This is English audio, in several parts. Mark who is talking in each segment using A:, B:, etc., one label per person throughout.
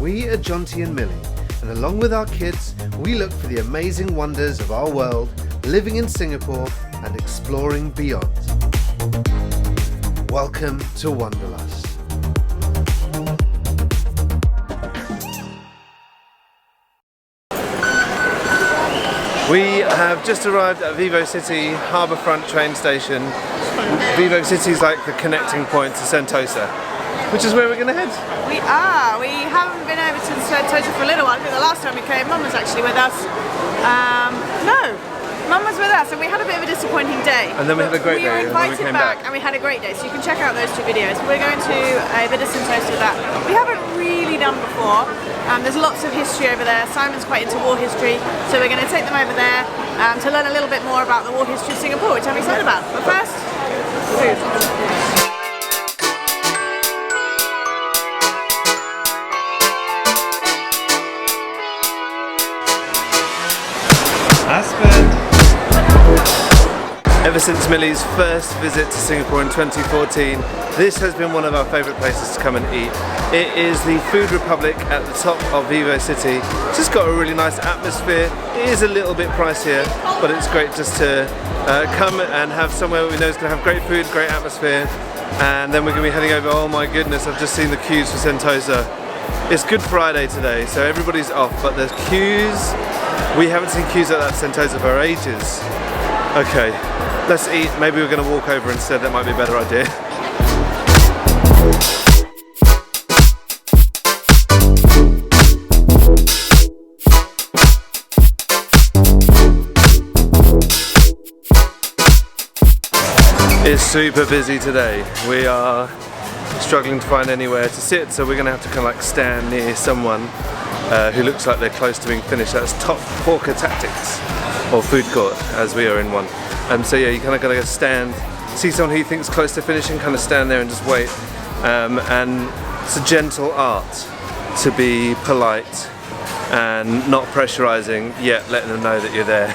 A: We are Jonty and Millie, and along with our kids, we look for the amazing wonders of our world, living in Singapore and exploring beyond. Welcome to Wonderlust. We have just arrived at VivoCity Harbourfront train station. VivoCity is like the connecting point to Sentosa, which is where we're going to head.
B: We are. We haven't been over to Sentosa for a little while. I think the last time we came, Mum was actually with us. No, Mum was with us, and we had a bit of a disappointing day.
A: And then we had a great day.
B: We were invited
A: when we came
B: back,
A: back,
B: and we had a great day. So you can check out those two videos. We're going to a bit of Sentosa that we haven't really done before. There's lots of history over there. Simon's quite into war history, so we're going to take them over there to learn a little bit more about the war history of Singapore, which I'm excited about. But first, food. Ever since Millie's first visit to Singapore in 2014, this has been one of our favourite places to come and eat. It is the Food Republic at the top of VivoCity. It's just got a really nice atmosphere. It is a little bit pricier, but it's great just to come and have somewhere we know is going to have great food, great atmosphere. And then we're going to be heading over. Oh my goodness, I've just seen the queues for Sentosa. It's Good Friday today, so everybody's off, but there's queues. We haven't seen queues like that at Sentosa for ages. Okay, let's eat. Maybe we're going to walk over instead. That might be a better idea. It's super busy today. We are struggling to find anywhere to sit, so we're going to have to kind of like stand near someone who looks like they're close to being finished. That's Top Hawker Tactics, or food court, as we are in one. So yeah, you kind of got to stand, see someone who you think's close to finishing, kind of stand there and just wait. And it's a gentle art to be polite and not pressurizing, yet letting them know that you're there.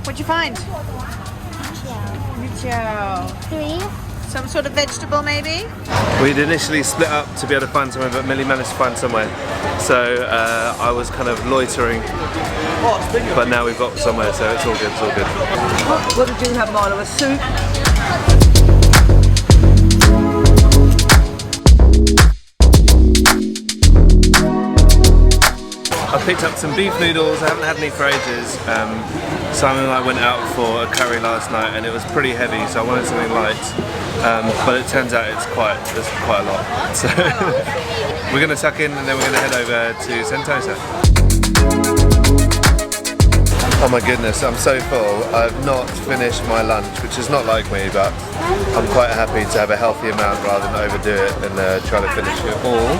B: What'd you find? Michio.
C: 3.
B: Some sort of vegetable, maybe?
A: We'd initially split up to be able to find somewhere, but Millie managed to find somewhere. So I was kind of loitering, but now we've got somewhere, so it's all good, it's all good.
D: What did you have, Marlo? A soup?
A: I picked up some beef noodles. I haven't had any for ages. Simon and I went out for a curry last night and it was pretty heavy, so I wanted something light. But it turns out there's quite a lot. So we're going to tuck in and then we're going to head over to Sentosa. Oh my goodness, I'm so full. I've not finished my lunch, which is not like me, but I'm quite happy to have a healthy amount rather than overdo it and try to finish it all.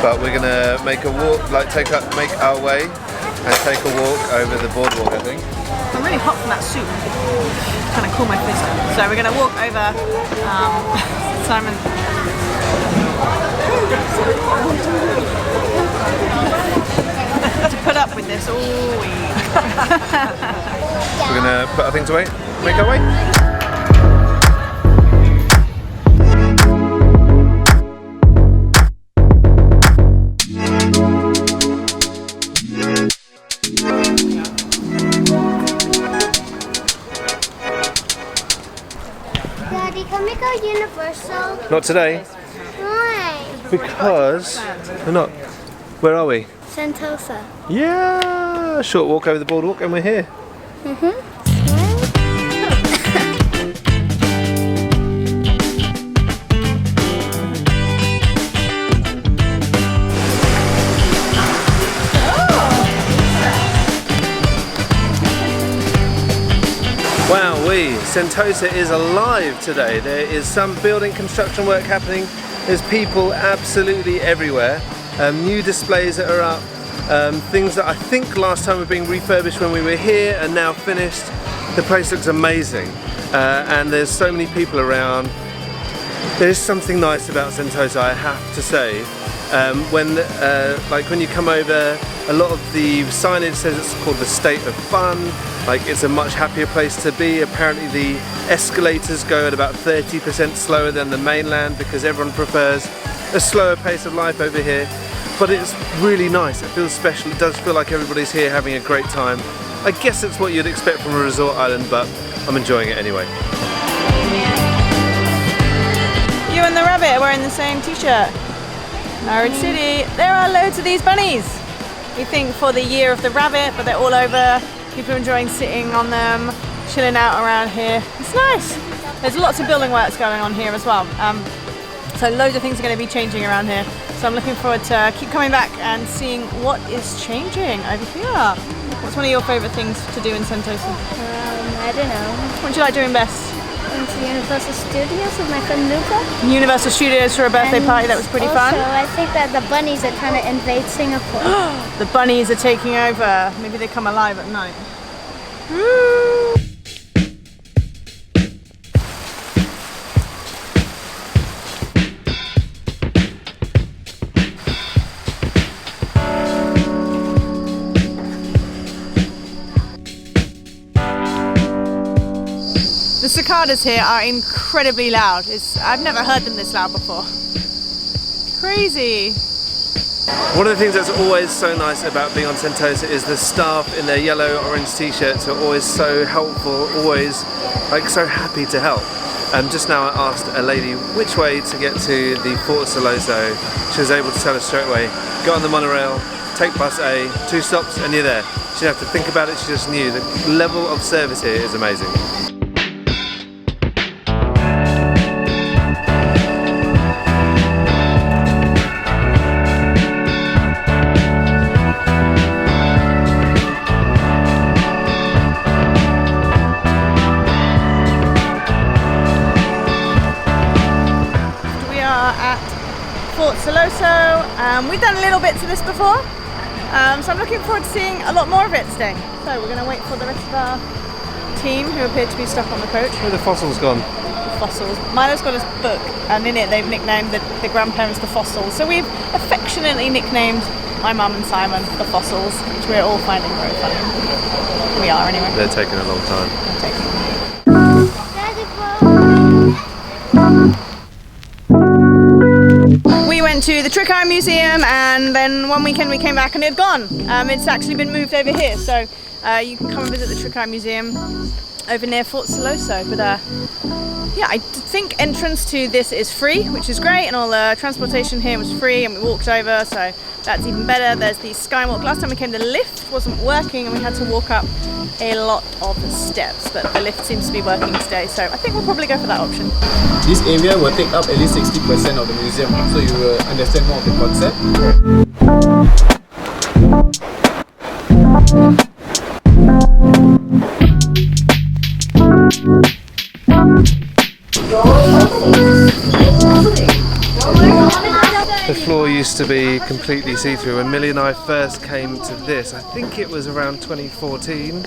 A: But we're gonna make a walk, make our way and take a walk over the boardwalk, I think.
B: I'm really hot from that soup. Kind of cool my face. So we're gonna walk over. Simon. To put up with this all week.
A: We're gonna put our things away, make our way.
C: Daddy, can we go Universal?
A: Not today,
C: Why?
A: because we're not. Where are we?
C: Sentosa.
A: Yeah, short walk over the boardwalk and we're here. Wowee, Sentosa is alive today. There is some building construction work happening. There's people absolutely everywhere. New displays that are up. Things that I think last time were being refurbished when we were here are now finished. The place looks amazing. And there's so many people around. There's something nice about Sentosa, I have to say. When you come over, a lot of the signage says it's called the State of Fun, like it's a much happier place to be. Apparently the Escalators go at about 30% slower than the mainland because everyone prefers a slower pace of life over here. But it's really nice, it feels special, it does feel like everybody's here having a great time. I guess it's what you'd expect from a resort island, but I'm enjoying it anyway.
E: You and the rabbit are wearing the same t-shirt. Orange City. There are loads of these bunnies. We think for the year of the rabbit, but they're all over. People are enjoying sitting on them, chilling out around here. It's nice. There's lots of building works going on here as well. So loads of things are going to be changing around here. So I'm looking forward to keep coming back and seeing what is changing over here. What's one of your favourite things to do in Sentosa?
C: I don't know.
E: What do you like doing best?
C: Went to Universal Studios with my friend Luca.
E: Universal Studios for a birthday party, that was pretty fun.
C: Also, I think that the bunnies are trying to invade Singapore.
E: The bunnies are taking over. Maybe they come alive at night. Woo! The cicadas here are incredibly loud. I've never heard them this loud before. Crazy.
A: One of the things that's always so nice about being on Sentosa is the staff in their yellow orange t-shirts are always so helpful, always like so happy to help. Just now I asked a lady which way to get to the Fort Siloso. She was able to tell us straight away, go on the monorail, take bus A, 2 stops and you're there. She didn't have to think about it, she just knew. The level of service here is amazing.
E: Fort Siloso. We've done little bits of this before, so I'm looking forward to seeing a lot more of it today. So we're going to wait for the rest of our team who appear to be stuck on the coach.
A: Where are the fossils gone?
E: The fossils. Milo's got a book and in it they've nicknamed the grandparents the fossils. So we've affectionately nicknamed my mum and Simon the fossils, which we're all finding very funny. We are anyway.
A: They're taking a long time.
E: They're taking We went to the Trick-Eye Museum and then one weekend we came back and it had gone. It's actually been moved over here, so you can come and visit the Trick-Eye Museum over near Fort Siloso. But yeah, I think entrance to this is free, which is great, and all the transportation here was free and we walked over, so that's even better. There's the skywalk. Last time we came the lift wasn't working and we had to walk up a lot of steps, but the lift seems to be working today, so I think we'll probably go for that option.
F: This area will take up at least 60% of the museum, so you will understand more of the concept.
A: The floor used to be completely see-through. When Millie and I first came to this, I think it was around 2014,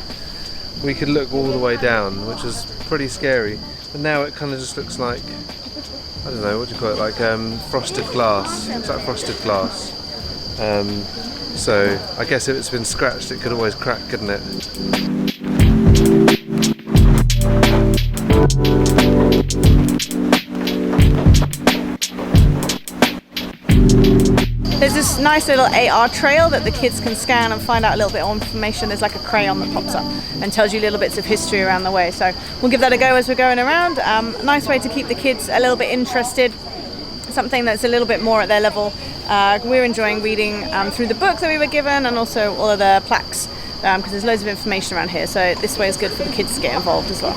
A: we could look all the way down, which was pretty scary. But now it kind of just looks like, I don't know, what do you call it, like frosted glass. It's like frosted glass. So I guess if it's been scratched, it could always crack, couldn't it?
E: There's this nice little AR trail that the kids can scan and find out a little bit more information. There's like a crayon that pops up and tells you little bits of history around the way. So we'll give that a go as we're going around. Nice way to keep the kids a little bit interested, something that's a little bit more at their level. We're enjoying reading through the book that we were given and also all of the plaques because there's loads of information around here. So this way is good for the kids to get involved as well.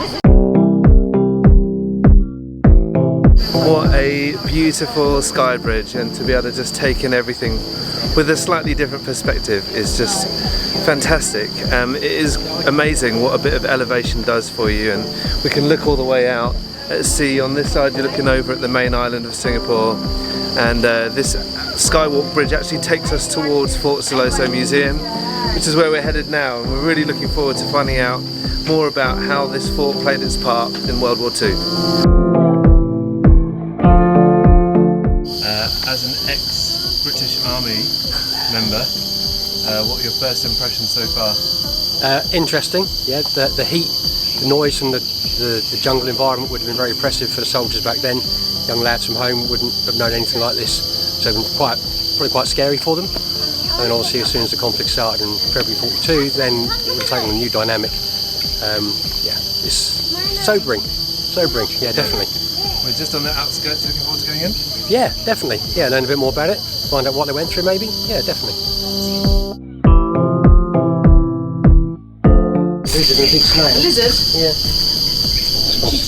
A: What a beautiful sky bridge, and to be able to just take in everything with a slightly different perspective is just fantastic. It is amazing what a bit of elevation does for you, and we can look all the way out at sea. On this side you're looking over at the main island of Singapore, and this skywalk bridge actually takes us towards Fort Siloso Museum, which is where we're headed now, and we're really looking forward to finding out more about how this fort played its part in World War II. As an ex-British Army member, what are your first impressions so far?
G: Interesting, yeah. The heat The noise from the jungle environment would have been very oppressive for the soldiers back then. Young lads from home wouldn't have known anything like this, so it would have been probably quite scary for them. And obviously as soon as the conflict started in February 42, then it would have taken a new dynamic. Yeah, it's sobering, yeah, definitely.
A: We're just on the outskirts, looking forward to going in?
G: Yeah, definitely. Yeah, learn a bit more about it, find out what they went through maybe. Yeah, definitely. These are a big snail.
E: Lizard?
G: Yeah.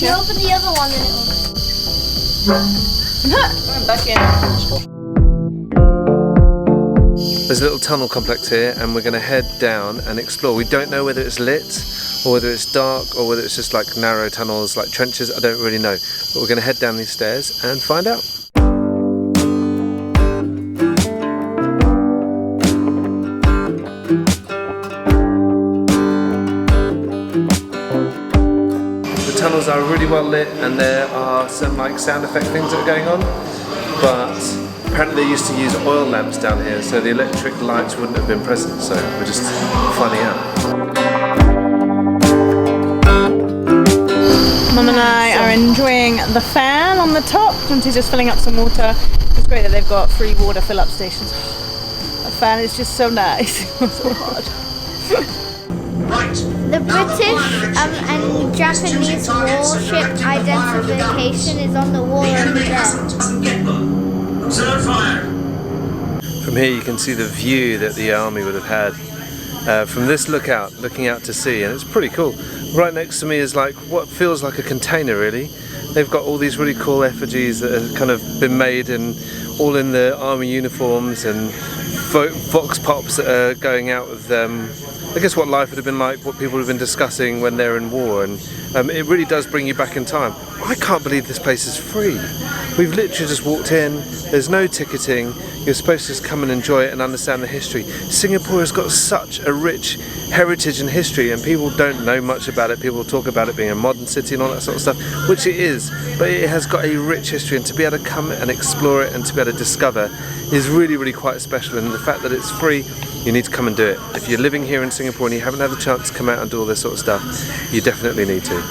C: You open the other one and
E: I'm back in.
A: There's a little tunnel complex here and we're going to head down and explore. We don't know whether it's lit or whether it's dark or whether it's just like narrow tunnels, like trenches, I don't really know. But we're going to head down these stairs and find out. The tunnels are really well lit and there are some like sound effect things that are going on, but apparently they used to use oil lamps down here, so the electric lights wouldn't have been present, so we're just finding out.
E: Mum and I are enjoying the fan on the top. Jonty's just filling up some water. It's great that they've got free water fill-up stations. The fan is just so nice. So hard.
C: the British and Japanese warship identification is on the wall over there.
A: From here you can see the view that the army would have had from this lookout, looking out to sea, and it's pretty cool. Right next to me is like what feels like a container really. They've got all these really cool effigies that have kind of been made in all in the army uniforms and vox pops that are going out with I guess what life would have been like, what people have been discussing when they're in war, and it really does bring you back in time. I can't believe this place is free. We've literally just walked in, there's no ticketing, you're supposed to just come and enjoy it and understand the history. Singapore has got such a rich heritage and history and people don't know much about it. People talk about it being a modern city and all that sort of stuff, which it is, but it has got a rich history, and to be able to come and explore it and to be able to discover is really, really quite special. And the fact that it's free, you need to come and do it. If you're living here in Singapore and you haven't had the chance to come out and do all this sort of stuff, you definitely need to.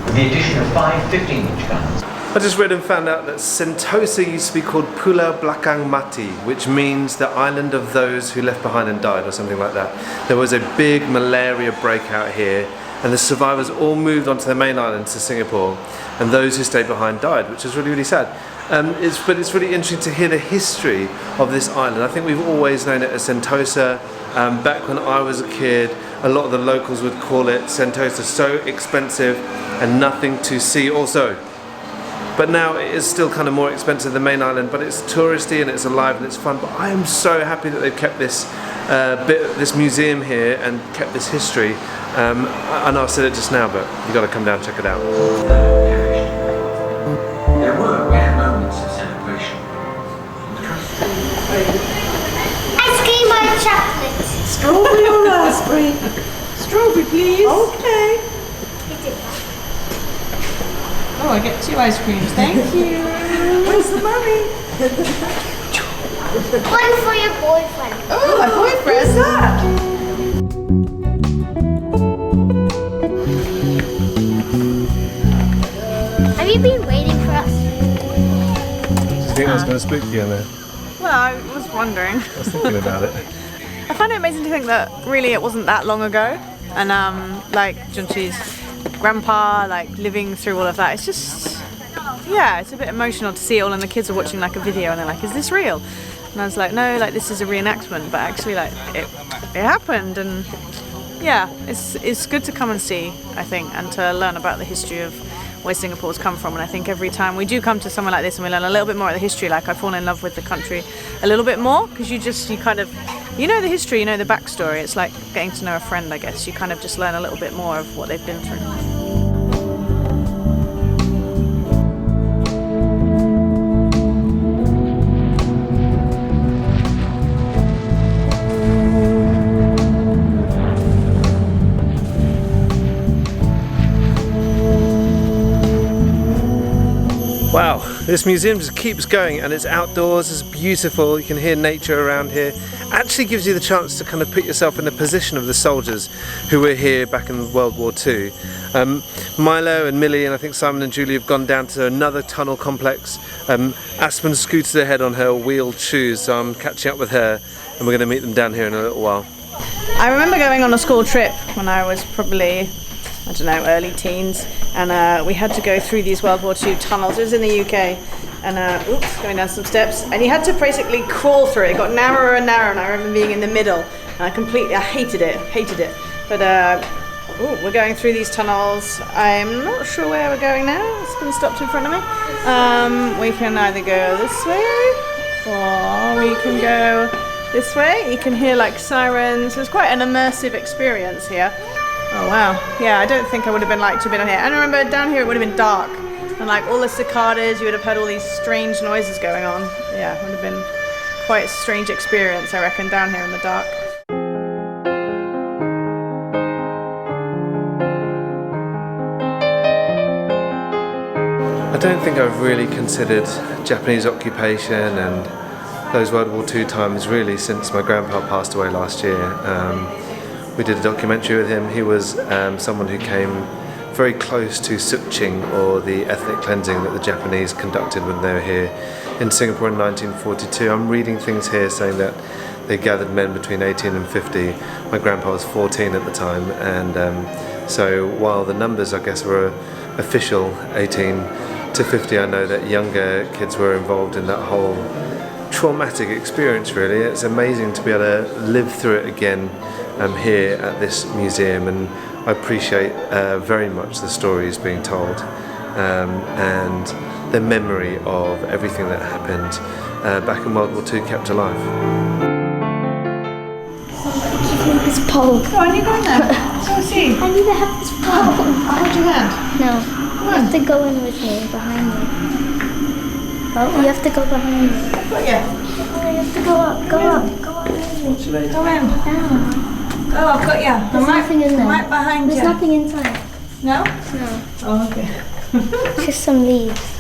H: With the addition of 5 15-inch guns.
A: I just read and found out that Sentosa used to be called Pulau Belakang Mati, which means the island of those who left behind and died, or something like that. There was a big malaria breakout here, and the survivors all moved onto the main island to Singapore, and those who stayed behind died, which is really, really sad. But it's really interesting to hear the history of this island. I think we've always known it as Sentosa. Back when I was a kid, a lot of the locals would call it Sentosa, so expensive and nothing to see also. But now it is still kind of more expensive than the main island, but it's touristy and it's alive and it's fun. But I am so happy that they've kept this this museum here and kept this history. I know I said it just now, but you've got to come down and check it out.
H: There were rare moments of celebration.
C: Ice cream or chocolate?
D: Strawberry or raspberry?
E: Strawberry, please.
D: Okay.
E: Oh, I get 2 ice creams. Thank you.
D: Where's the money?
C: One for your boyfriend.
E: Oh, my boyfriend.
D: Who's that?
C: Have you been waiting for us?
A: Do you think that's going to spook you in there?
E: Well, I was wondering.
A: I was thinking about it.
E: I find it amazing to think that really it wasn't that long ago, and like Jonty's grandpa, like living through all of that. It's just, yeah, it's a bit emotional to see it all, and the kids are watching like a video and they're like, is this real? And I was like, no, like this is a reenactment, but actually like it happened. And yeah, it's good to come and see, I think, and to learn about the history of where Singapore's come from. And I think every time we do come to somewhere like this and we learn a little bit more of the history, like I fall in love with the country a little bit more, because you kind of, you know the history, you know the backstory. It's like getting to know a friend, I guess. You kind of just learn a little bit more of what they've been through.
A: This museum just keeps going, and it's outdoors, it's beautiful, you can hear nature around here. Actually gives you the chance to kind of put yourself in the position of the soldiers who were here back in World War II. Milo and Millie and I think Simon and Julie have gone down to another tunnel complex. Aspen scooted ahead on her wheeled shoes, so I'm catching up with her and we're going to meet them down here in a little while.
E: I remember going on a school trip when I was probably, I don't know, early teens, and we had to go through these World War II tunnels. It was in the UK, and going down some steps, and you had to basically crawl through it. It got narrower and narrower, and I remember being in the middle, and I hated it. But we're going through these tunnels. I'm not sure where we're going now. It's been stopped in front of me. We can either go this way, or we can go this way. You can hear like sirens. It's quite an immersive experience here. Oh wow, yeah, I don't think I would have been like to have been on here. And I remember down here it would have been dark, and like all the cicadas, you would have heard all these strange noises going on. Yeah, it would have been quite a strange experience, I reckon, down here in the dark.
A: I don't think I've really considered Japanese occupation and those World War II times really since my grandpa passed away last year. We did a documentary with him. He was someone who came very close to Sukching, or the ethnic cleansing that the Japanese conducted when they were here in Singapore in 1942. I'm reading things here saying that they gathered men between 18 and 50. My grandpa was 14 at the time, and so while the numbers I guess were official 18 to 50, I know that younger kids were involved in that whole traumatic experience really. It's amazing to be able to live through it again here at this museum, and I appreciate very much the stories being told and the memory of everything that happened back in World War II kept alive.
C: Give me this pole.
E: Go on, you go in there. Let's see.
C: I need to have this pole.
E: I'll hold your hand.
C: No, you have to go in with me, behind me. Oh, you have to go behind me.
E: Got you.
C: Oh, you have to go up, go up, go up with me.
E: Go in.
C: Down.
E: Oh, I've got you.
C: There's nothing in there.
E: Right behind
C: There's
E: you.
C: nothing inside.
E: No?
C: No,
E: Oh, okay.
C: just some leaves.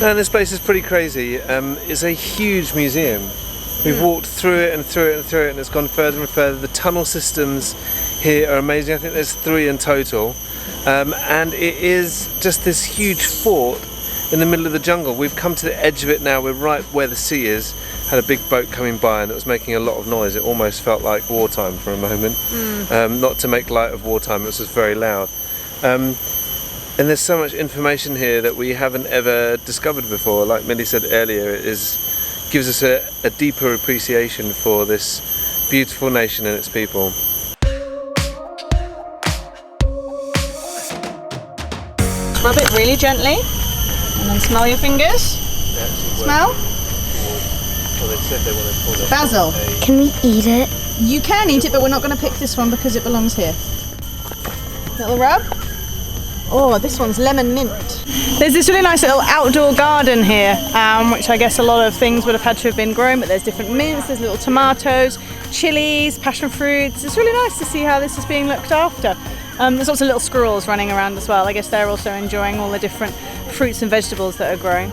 A: And this place is pretty crazy. It's a huge museum. We've walked through it and through it and through it, and it's gone further and further. The tunnel systems here are amazing. I think there's 3 in total. And it is just this huge fort in the middle of the jungle. We've come to the edge of it now. We're right where the sea is. Had a big boat coming by and it was making a lot of noise. It almost felt like wartime for a moment. Not to make light of wartime, it was just very loud. And there's so much information here that we haven't ever discovered before. Like Millie said earlier, it gives us a deeper appreciation for this beautiful nation and its people.
E: Rub it really gently, and then smell your fingers. Smell?
A: Well, they said they want to call it
E: Basil.
C: Can we eat it?
E: You can eat it, but we're not going to pick this one because it belongs here. Little rub. Oh, this one's lemon mint. There's this really nice little outdoor garden here, which I guess a lot of things would have had to have been grown, but there's different mints, there's little tomatoes, chilies, passion fruits. It's really nice to see how this is being looked after. There's also little squirrels running around as well. I guess they're also enjoying all the different fruits and vegetables that are growing.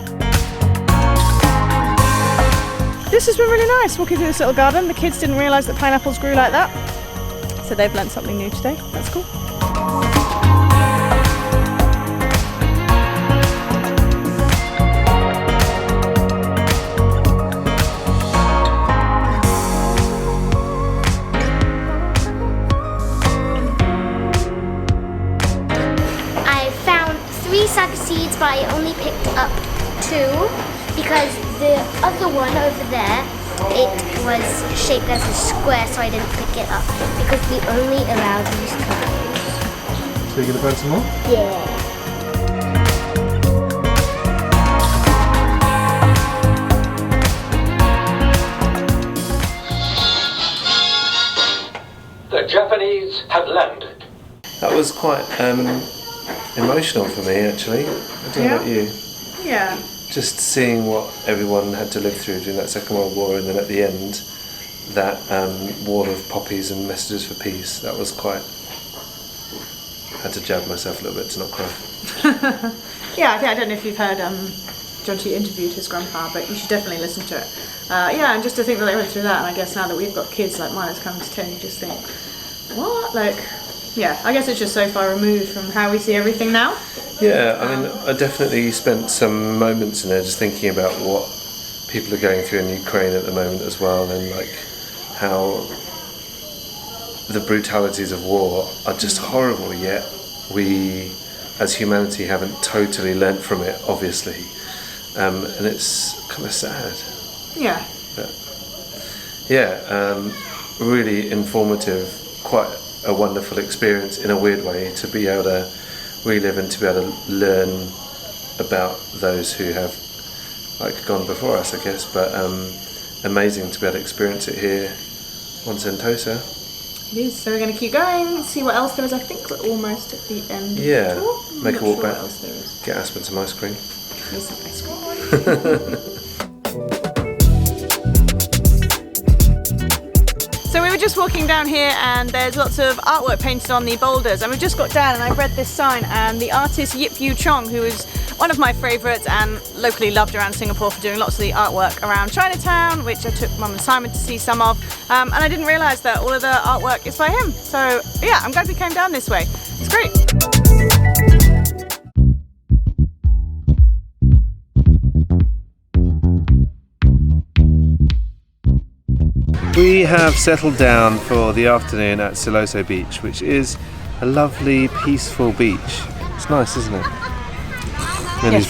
E: This has been really nice, walking through this little garden. The kids didn't realise that pineapples grew like that, so they've learnt something new today. That's cool.
C: Seeds, but I only picked up 2 because the other one over there, it was shaped as a square, so I didn't pick it up because we only allowed these colors.
A: So you're going to burn some more?
C: Yeah.
H: The Japanese have landed.
A: That was quite emotional for me actually. I don't know about you.
E: Yeah.
A: Just seeing what everyone had to live through during that Second World War, and then at the end that wall of poppies and messages for peace. That was quite... I had to jab myself a little bit to not cry.
E: Yeah, I don't know if you've heard Jonty interviewed his grandpa, but you should definitely listen to it. Yeah, and just to think that they went through that, and I guess now that we've got kids like mine, it's coming to 10, you just think, what? Like, yeah, I guess it's just so far removed from how we see everything now.
A: Yeah, I mean, I definitely spent some moments in there just thinking about what people are going through in Ukraine at the moment as well, and like how the brutalities of war are just horrible, yet we as humanity haven't totally learnt from it, obviously, and it's kind of sad.
E: Yeah.
A: But yeah, really informative, quite a wonderful experience in a weird way to be able to relive and to be able to learn about those who have like gone before us, I guess, but amazing to be able to experience it here on Sentosa.
E: It is, so we're going to keep going, see what else there is. I think we're almost at the end.
A: Yeah,
E: I'm
A: make
E: not
A: a walk
E: sure
A: back,
E: what else there is.
A: get Aspen some ice cream.
E: Here's some ice cream. So we were just walking down here and there's lots of artwork painted on the boulders, and we've just got down and I've read this sign, and the artist Yip Yu Chong, who is one of my favourites and locally loved around Singapore for doing lots of the artwork around Chinatown, which I took Mum and Simon to see some of, and I didn't realise that all of the artwork is by him. So yeah, I'm glad we came down this way. It's great.
A: We have settled down for the afternoon at Siloso Beach, which is a lovely, peaceful beach. It's nice, isn't it?
E: Yes,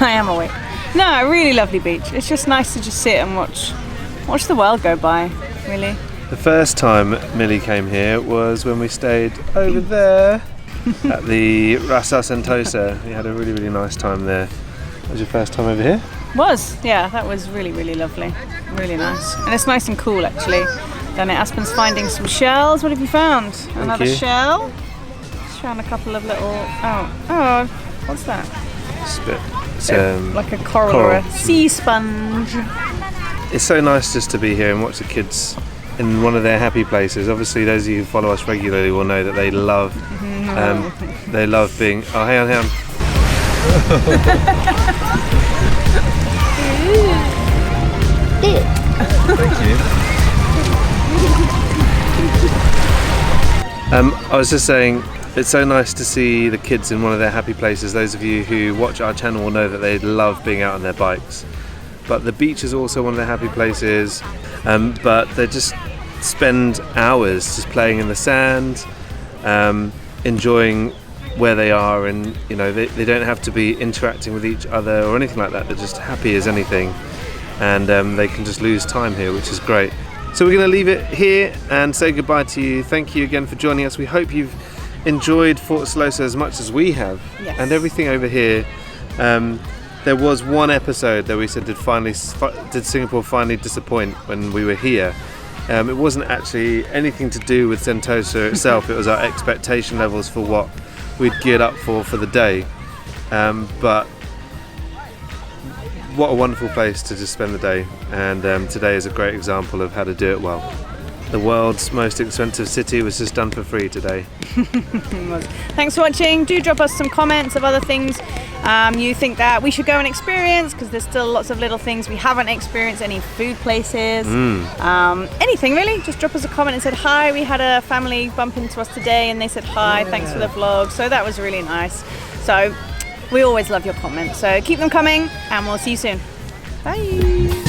E: I am awake. No, a really lovely beach. It's just nice to just sit and watch the world go by, really.
A: The first time Millie came here was when we stayed over there at the Rasa Sentosa. We had a really, really nice time there. That was your first time over here?
E: Was, yeah, that was really, really lovely. Really nice. And it's nice and cool, actually. Down at Aspen's finding some shells. What have you found? Another shell. Just found a couple of little... Oh, what's that?
A: It's
E: like a coral or a sea sponge.
A: It's so nice just to be here and watch the kids in one of their happy places. Obviously, those of you who follow us regularly will know that they love being... Oh, hang on. Thank you. I was just saying, it's so nice to see the kids in one of their happy places. Those of you who watch our channel will know that they love being out on their bikes. But the beach is also one of their happy places. But they just spend hours just playing in the sand, enjoying where they are, and you know they don't have to be interacting with each other or anything like that. They're just happy as anything, and they can just lose time here, which is great. So we're going to leave it here and say goodbye to you. Thank you again for joining us. We hope you've enjoyed Fort Siloso as much as we have.
E: Yes.
A: And everything over here. There was one episode that we said did Singapore finally disappoint when we were here. It wasn't actually anything to do with Sentosa itself. It was our expectation levels for what we'd geared up for the day. But what a wonderful place to just spend the day, and today is a great example of how to do it well. The world's most expensive city was just done for free today.
E: Thanks for watching. Do drop us some comments of other things you think that we should go and experience, because there's still lots of little things we haven't experienced, any food places, anything really. Just drop us a comment and said hi. We had a family bump into us today and they said hi, thanks for the vlog, so that was really nice. So we always love your comments, so keep them coming and we'll see you soon. Bye.